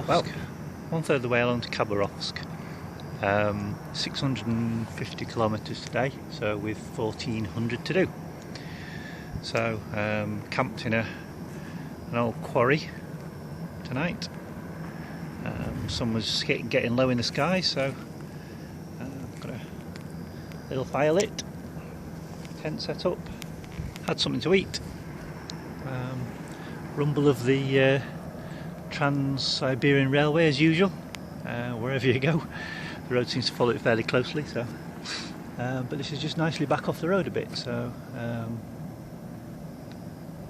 Well, 1/3 of the way along to Khabarovsk, 650 kilometres today, so with 1400 to do. So camped in an old quarry tonight. Sun was getting low in the sky, so got a little fire lit, tent set up, had something to eat. Rumble of the Trans-Siberian Railway as usual. Wherever you go, the road seems to follow it fairly closely. So, but this is just nicely back off the road a bit. So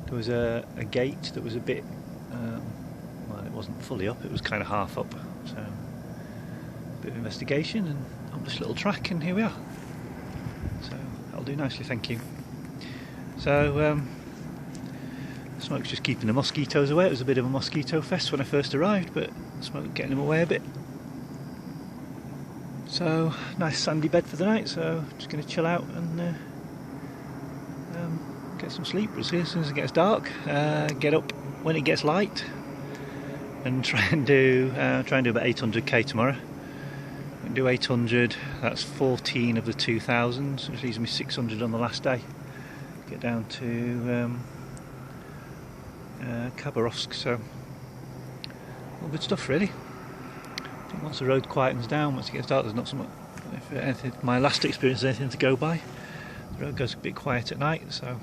there was a gate that was a bit, well, it wasn't fully up. It was kind of half up. So a bit of investigation and up this little track, and here we are. So that'll do nicely, thank you. So. Smoke's just keeping the mosquitoes away. It was a bit of a mosquito fest when I first arrived, but smoke getting them away a bit. So, nice sandy bed for the night, so just going to chill out and get some sleep. As soon as it gets dark, get up when it gets light and try and do about 800k tomorrow. I can do 800, that's 14 of the 2000s, which leaves me 600 on the last day. Get down to Khabarovsk, so all good stuff really. I think once the road quietens down, once it gets dark, there's not so much. If my last experience is anything to go by, the road goes a bit quiet at night. So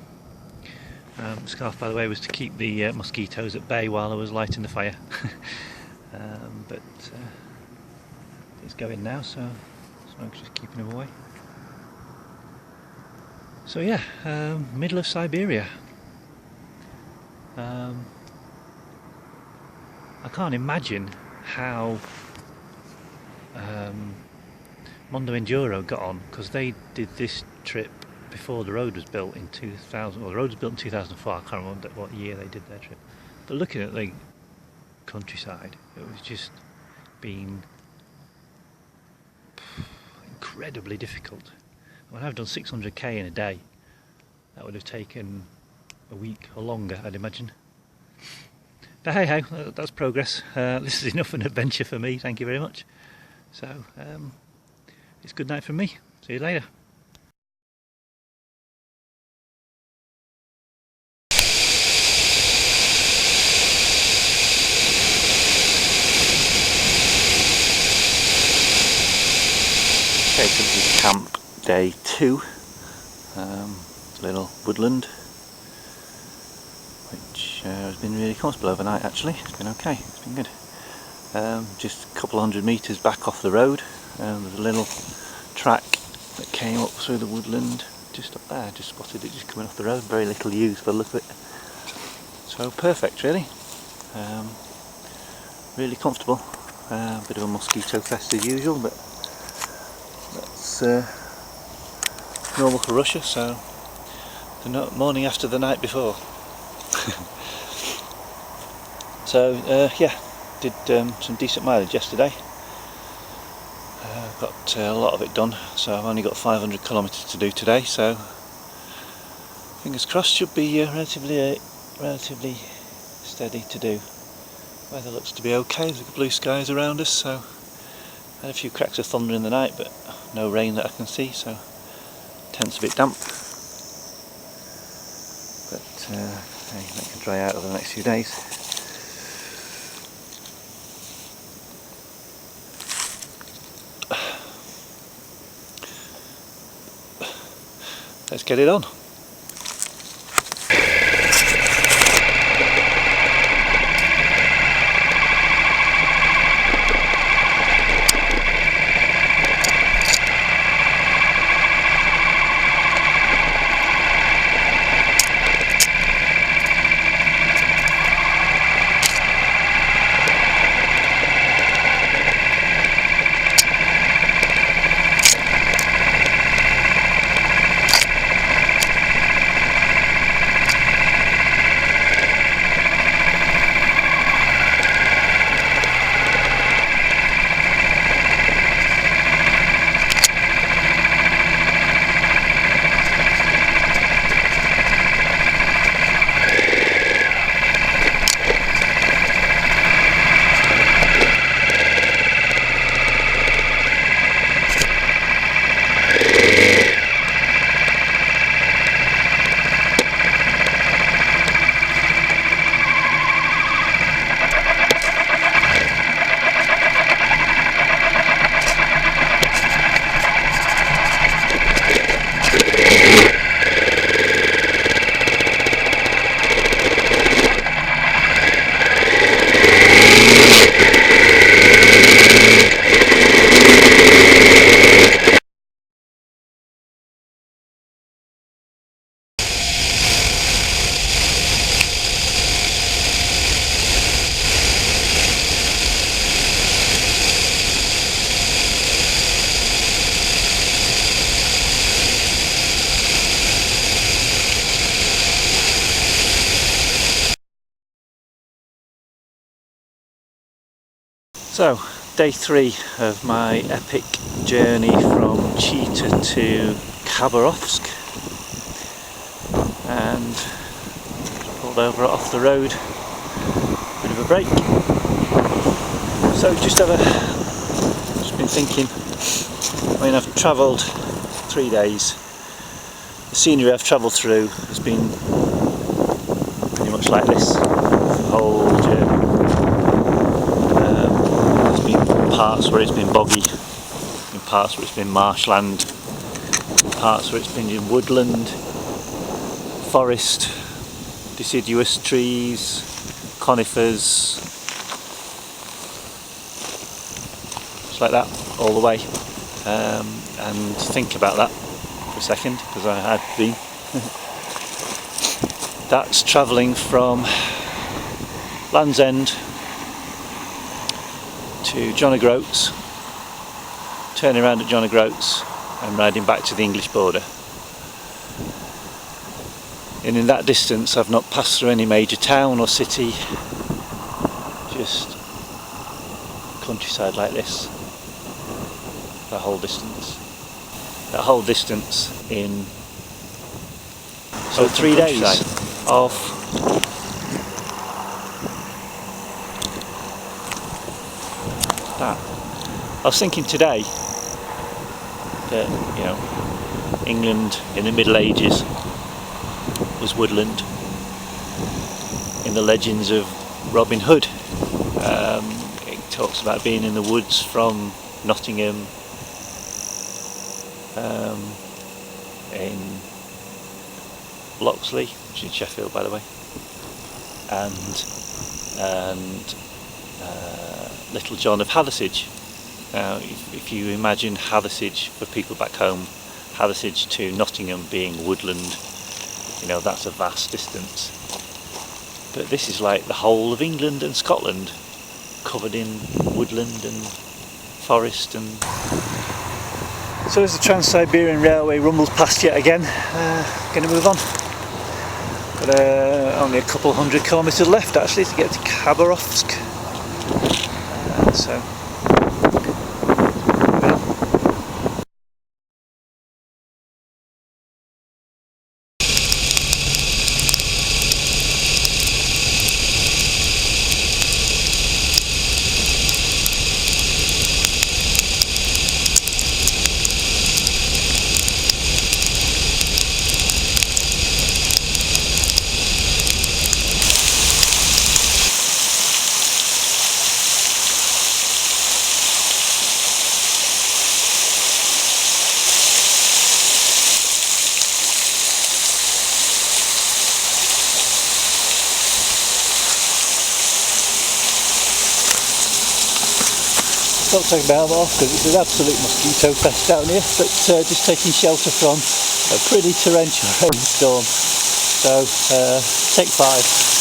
the scarf, by the way, was to keep the mosquitoes at bay while I was lighting the fire. But it's going now, so smoke's just keeping them away. So yeah, middle of Siberia. I can't imagine how Mondo Enduro got on, because they did this trip before the road was built in 2000. Well, the road was built in 2004. I can't remember what year they did their trip. But looking at the countryside, it was just been incredibly difficult. When I've done 600k in a day, that would have taken a week or longer, I'd imagine. But hey ho, that's progress. This is enough of an adventure for me, thank you very much. So it's good night from me. See you later. Okay, so this is camp day 2. Little woodland, which has been really comfortable overnight actually. It's been okay, it's been good. Just a couple of 100 metres back off the road, there's a little track that came up through the woodland just up there. Just spotted it just coming off the road, very little use for the look of it. So perfect really. Really comfortable. Bit of a mosquito fest as usual, but that's normal for Russia, so the morning after the night before. So yeah, did some decent mileage yesterday. Got a lot of it done, so I've only got 500 kilometres to do today, so fingers crossed should be relatively steady to do. Weather looks to be okay, there's blue skies around us, so had a few cracks of thunder in the night, but no rain that I can see, so tent's a bit damp. But hey, that can dry out over the next few days. Let's get it on. So, day 3 of my epic journey from Chita to Khabarovsk, and pulled over off the road, bit of a break. So just been thinking, I mean, I've travelled 3 days. The scenery I've travelled through has been pretty much like this the whole journey. There's been parts where it's been boggy, in parts where it's been marshland, parts where it's been in woodland, forest, deciduous trees, conifers, just like that all the way. And think about that for a second, because I had been. That's travelling from Land's End to John O'Groats, turning around at John O'Groats and riding back to the English border. And in that distance I've not passed through any major town or city, just countryside like this, that whole distance. That whole distance in 3 days of that. I was thinking today that, you know, England in the Middle Ages was woodland. In the legends of Robin Hood, it talks about being in the woods from Nottingham, in Loxley, which is in Sheffield by the way, and Little John of Hathersage. Now if you imagine Hathersage, for people back home, Hathersage to Nottingham being woodland, you know, that's a vast distance. But this is like the whole of England and Scotland covered in woodland and forest. And so as the Trans-Siberian Railway rumbles past yet again, going to move on. Got only a couple hundred kilometres left actually to get to Khabarovsk. So don't take my helmet off because it's an absolute mosquito fest down here, but just taking shelter from a pretty torrential rainstorm. So take 5.